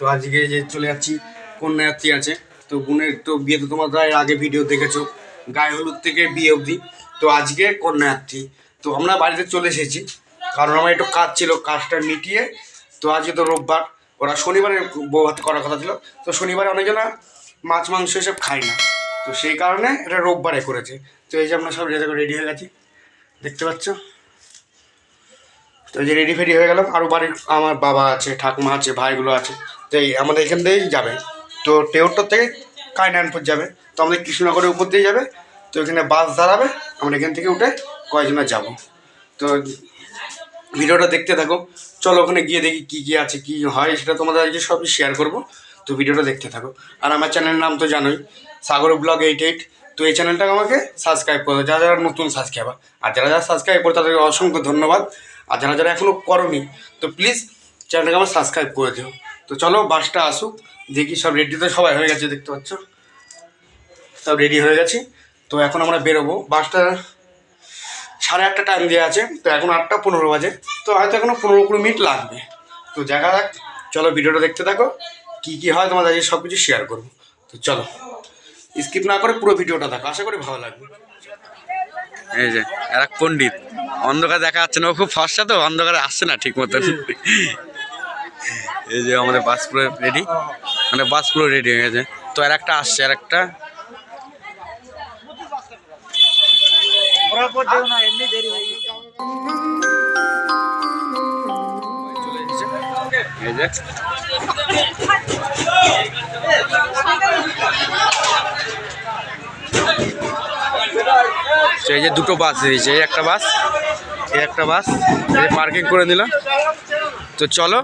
তো আজকে যে চলে যাচ্ছি কন্যাযাত্রী আছে, তো বোনের তো বিয়ে তো তোমরা আগে ভিডিও দেখেছো, গায়ে হলুদ থেকে বিয়ে অবধি। তো আজকে কন্যাযাত্রী, তো আমরা বাড়িতে চলে এসেছি কারণ আমার একটু কাজ ছিল, কাজটা মিটিয়ে। তো আজকে তো রোববার, ওরা শনিবারে বউ ভাত করার কথা ছিল, তো শনিবারে অনেকজনা মাছ মাংস এসব খাই না, তো সেই কারণে এটা রোববারে করেছে। তো এই যে আমরা সব রেডি হয়ে গেছি, দেখতে পাচ্ছ। তো এই যে রেডি ফেডি হয়ে গেলাম, আরও বাড়ির আমার বাবা আছে, ঠাকুমা আছে, ভাইগুলো আছে। তো এই আমাদের এখান থেকেই যাবে, তো টেউটর থেকে কায়নানপুর যাবে, তো আমাদের কৃষ্ণনগরের উপর দিয়ে যাবে। তো এখানে বাস দাঁড়াবে, আমরা এখান থেকে উঠে কয়েকজনা যাব। তো ভিডিওটা দেখতে থাকো, চলো ওখানে গিয়ে দেখি কী কী আছে, কী হয় সেটা তোমাদের আজকে সবই শেয়ার করবো। তো ভিডিওটা দেখতে থাকো। আর আমার চ্যানেলের নাম তো জানোই, সাগর ব্লগ 88। তো এই চ্যানেলটাকে আমাকে সাবস্ক্রাইব করো, যারা যারা নতুন সাবস্ক্রাইবার, আর যারা যারা সাবস্ক্রাইব করো তাদেরকে অসংখ্য ধন্যবাদ। আর যারা যারা এখনও করোনি, তো প্লিজ চ্যানেলটাকে আমার সাবস্ক্রাইব করে দিও। তো চলো বাসটা আসুক, দেখি। সব রেডি তো সবাই হয়ে গেছে, দেখতে পাচ্ছ, সব রেডি হয়ে গেছি। তো এখন আমরা বেরোবো, বাসটা 8:30 টাইম দেওয়া আছে, তো এখন 8:15 বাজে, তো হয়তো এখনও 15-20 মিনিট লাগবে। তো দেখা যাক, চলো ভিডিওটা দেখতে থাকো, কী কী হয় তোমাদের আজকে সব কিছু শেয়ার করবো। তো চলো স্কিপ না করে পুরো ভিডিওটা দেখো, আশা করি ভালো লাগবে। এই যে আর এক পণ্ডিত, অন্ধকার দেখা যাচ্ছে না, ও খুব ফর্সা তো, অন্ধকারে আসছে না ঠিক মতো। এই যে আমাদের বাস পুরো রেডি, মানে বাস পুরো রেডি হয়ে গেছে। তো আর একটা আসছে, আর একটা এই যে এই যে দুটো বাস দিয়েছে, এই একটা বাস, এই একটা বাস, এই পার্কিং করে নিলাম। তো চলো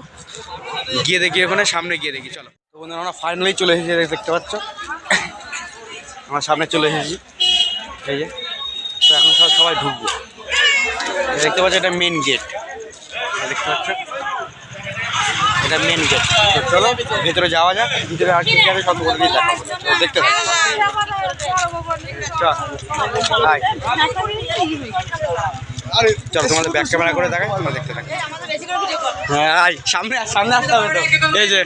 গিয়ে দেখি, ওখানে সামনে গিয়ে দেখি, চলো। তো বন্ধুরা আমরা ফাইনালি চলে এসেছি, দেখতে পাচ্ছ আমার সামনে চলে এসেছি। এই যে তো এখন সবাই ঢুকবো, দেখতে পাচ্ছ এটা মেন গেট, দেখতে পাচ্ছ এটা মেন গেট। তো চলো ভেতরে যাওয়া যাক, ভিতরে আর কি আছে সব বলে দিয়ে দেখাবো, দেখতে থাকো। চলো তোমাদের ব্যাক ক্যামেরা করে দেখাই, তোমরা দেখতে থাকো। হ্যাঁ সামনে সামনে আসতে হবে তো। এই যে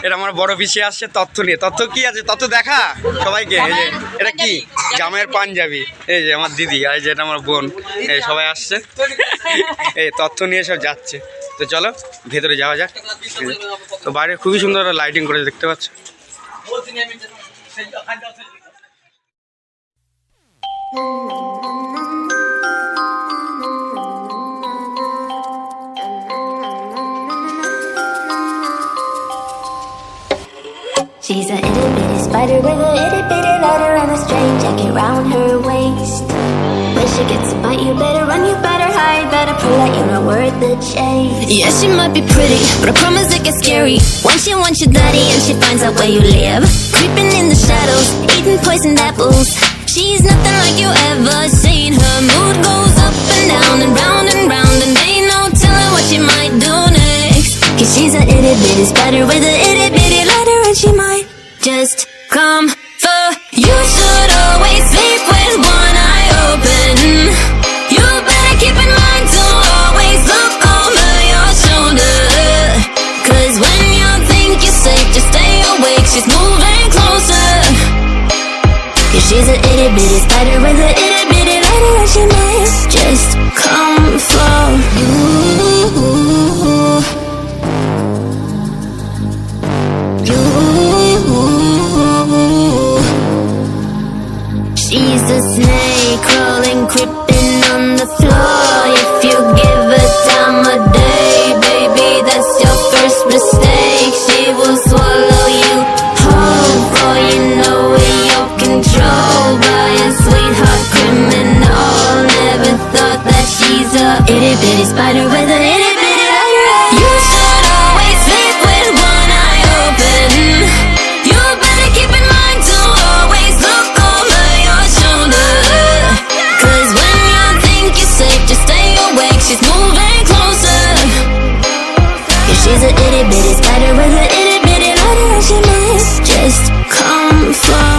এটা আমার বড় পিছিয়ে আসছে তথ্য নিয়ে, তথ্য কি আছে তথ্য দেখা সবাইকে। এই যে এটা কি জামাইয়ের পাঞ্জাবি, এই যে আমার দিদি, আর এই যে এটা আমার বোন, এই সবাই আসছে, এই তথ্য নিয়ে সব যাচ্ছে। তো চলো ভেতরে যাওয়া যাক। তো বাইরে খুবই সুন্দর লাইটিং করে দেখতে পাচ্ছ। She's a itty bitty spider with a itty bitty ladder and a straight jacket round her waist. When she gets a bite, you better run, you better hide, better prove that you're not worth the chase. Yeah, she might be pretty, but I promise it gets scary when she wants your daddy and she finds out where you live. Creeping in the shadows, eating poisoned apples. She's nothing like you ever seen. Her mood goes up and down and round and round, and ain't no telling what she might do next. Cause she's a itty bitty spider with a itty bitty ladder, and she might just come for you. Should always sleep with one eye open. You better keep in mind to always look over your shoulder. Cause when you think you're safe, just stay awake, she's moving closer. Yeah, she's a itty bitty spider with a itty bitty ladder, and she might just come for you. She's a snake crawling, creeping on the floor. If you give her time of day, baby, that's your first mistake. She will swallow you whole, before you know it, you're controlled by a sweetheart criminal. Never thought that she's a itty bitty spider with a itty bitty ladder. You should always sleep with one eye open. You better keep in mind to always look over your shoulder. Cause when you think you're safe, just stay awake, she's moving closer. Yeah, she's a itty bitty spider with a itty bitty ladder, and she might just come for.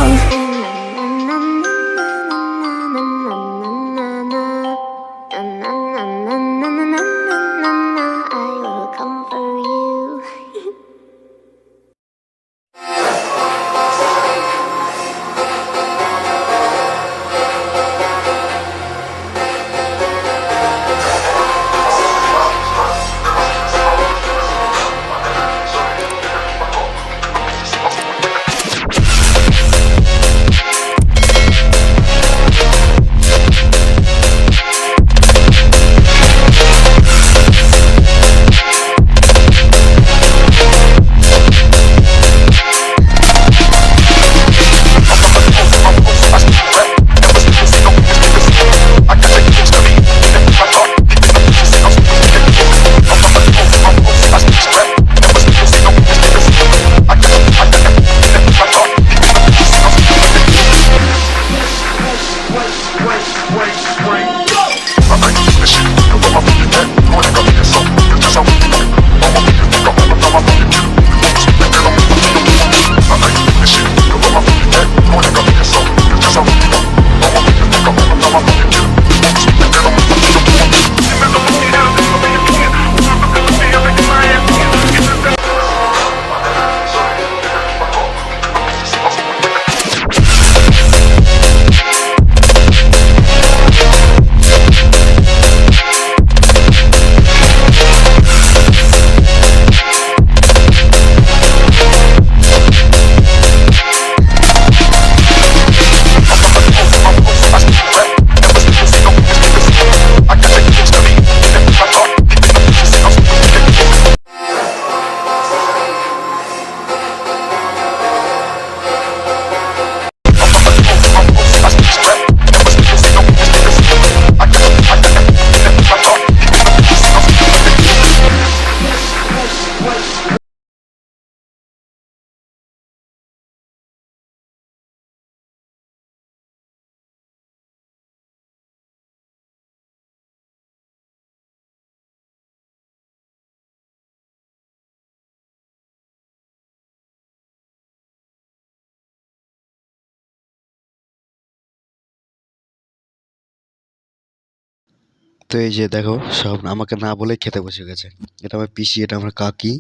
তো এই যে দেখো সব আমাকে না বলে খেতে বসে গেছে। এটা আমার পিসি, এটা আমার কাকি,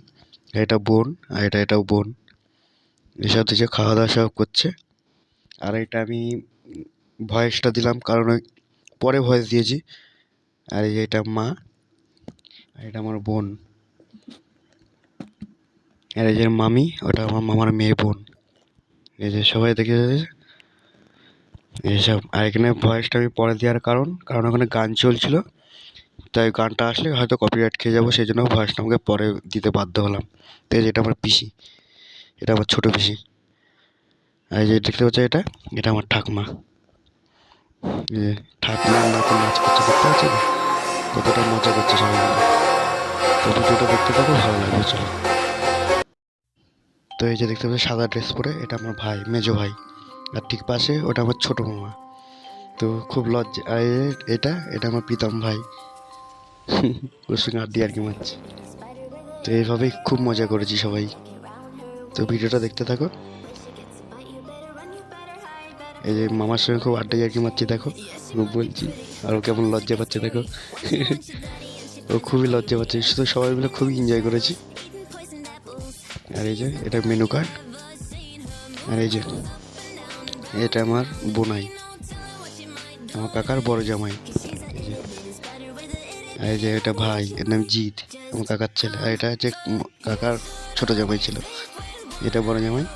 এটা বোন, আর এটাও বোন। এসব দিকে খাওয়া দাওয়া সব করছে। আর এটা আমি ভয়েসটা দিলাম কারণ ওই পরে ভয়েস দিয়েছি। আর এই যে এটা মা, আর এটা আমার বোন, আর এই যে মামি, ওটা আমার মামার মেয়ে বোন। এই যে সবাই দেখে এইসব। আর এখানে ভয়েসটা আমি পরে দেওয়ার কারণ ওখানে গান চলছিল, তাই গানটা আসলে হয়তো কপিরাইট খেয়ে যাবো, সেই জন্য ভয়েসটা আমাকে পরে দিতে বাধ্য হলাম। তো এই যে এটা আমার পিসি, এটা আমার ছোটো পিসি। আর এই যে দেখতে পাচ্ছ এটা আমার ঠাকমা। এই যে ঠাকমার নাচে নাচ করছে, দেখতে পাচ্ছ না কতটা মজা করছে সবাই মিলে। তো ভিডিওটা দেখতে থাকো, ভালো লাগবে, চলো। তো এই যে দেখতে পাচ্ছ সাদা ড্রেস পরে, এটা আমার ভাই, মেজো ভাই। আর ঠিক পাশে ওটা আমার ছোটো মামা। তো খুব লজ্জা। আর এটা আমার প্রীতম ভাই। ওর সঙ্গে আড্ডি আর কি মারছি। তো এইভাবেই খুব মজা করেছি সবাই। তো ভিডিওটা দেখতে থাকো। এই যে মামার সঙ্গে খুব আড্ডা আর কি মারছি, দেখো বলছি। আর ও কেমন লজ্জা পাচ্ছে দেখো। ও খুবই লজ্জা পাচ্ছে, শুধু সবাই মিলে খুবই এনজয় করেছি। আর এই যে এটা মেনু কার্ড। আর এই যে এটা আমার বোনাই, আমার কাকার বড় জামাই। এই যে, আর এই যে এটা ভাই, এর নাম জিৎ, আমার কাকার ছেলে। আর এটা হচ্ছে কাকার ছোট জামাই ছিল, এটা বড় জামাই।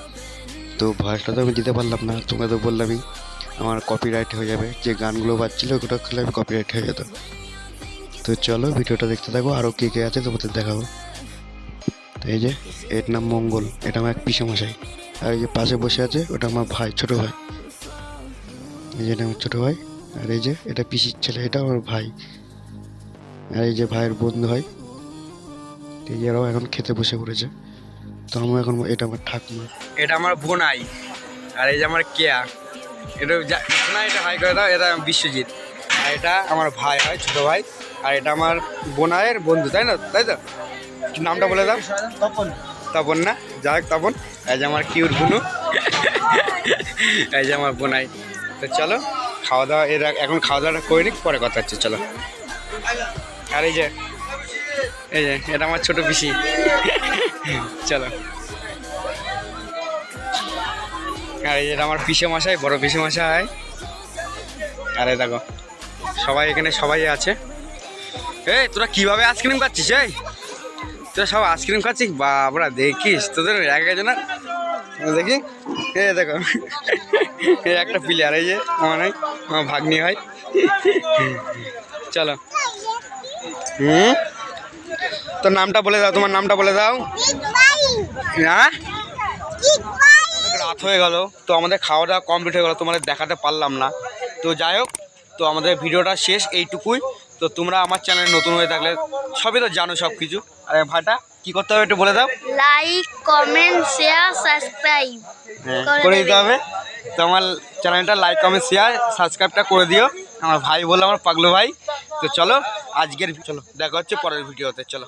তো ভয়েসটা তো আমি দিতে পারলাম না, তোমরা তো বললামই আমার কপিরাইট হয়ে যাবে, যে গানগুলো বাজছিল ওগুলো খেলে আমি কপিরাইট হয়ে যেত। তো চলো ভিডিওটা দেখতে থাকো, আরও কে কে আছে তোমাদের দেখাবো। তো এই যে এর নাম মঙ্গল, এটা আমার এক পিসেমশাই। আর এই যে পাশে বসে আছে ওটা আমার ভাই, ছোটো ভাই। এই যে এটা আমার ছোটো ভাই। আর এই যে এটা পিসির ছেলে, এটা আমার ভাই। আর এই যে ভাইয়ের বন্ধু হয়। এই যে এরাও এখন খেতে বসে পড়েছে। তো আমি এখন, এটা আমার ঠাকুমা, এটা আমার বোনাই। আর এই যে আমার কেয়া, এটা না, এটা হাই করে দাও, এটা বিশ্বজিৎ। আর এটা আমার ভাই হয়, ছোটো ভাই। আর এটা আমার বোনাইয়ের বন্ধু, তাই না? তাই তো, নামটা বলে দাও। তপন না, যাই হোক তপন। এই যে আমার কিউট বুনু। এই যে আমার বোনাই। তো চলো খাওয়া দাওয়া, এখন খাওয়া দাওয়াটা করে নিক, পরে কথা হচ্ছে, চলো। আর এই যে এটা আমার ছোট পিসি। চলো। আর এই যে এটা আমার পিসে মশাই, বড় পিসে মশাই। আরে দেখো সবাই এখানে সবাই আছে। এই তোরা কিভাবে আইসক্রিম খাচ্ছিস? এই তোরা সব আইসক্রিম খাচ্ছিস? বাবরা দেখিস তোদের এক একজনের, দেখি এ দেখো এই একটা প্লেয়ার, এই যে আমার ভাগ্নি হয়। চলো। তোর নামটা বলে দাও, তোমার নামটা বলে দাও। হ্যাঁ, রাত হয়ে গেল, তো আমাদের খাওয়া দাওয়া কমপ্লিট হয়ে গেলো, তোমাদের দেখাতে পারলাম না। তো যাই হোক, তো আমাদের ভিডিওটা শেষ এইটুকুই। তো তোমরা আমার চ্যানেলে নতুন হয়ে থাকলে সবই তো জানো সব কিছু। আর ভাইটা কী করতে হবে একটু বলে দাও। লাইক, কমেন্ট, শেয়ার, সাবস্ক্রাইব করে দিতে হবে। তো আমার চ্যানেলটা লাইক, কমেন্ট, শেয়ার, সাবস্ক্রাইবটা করে দিও। আমার ভাই বললো, আমার পাগলু ভাই। তো চলো আজকের, চলো দেখা হচ্ছে পরের ভিডিওতে, চলো।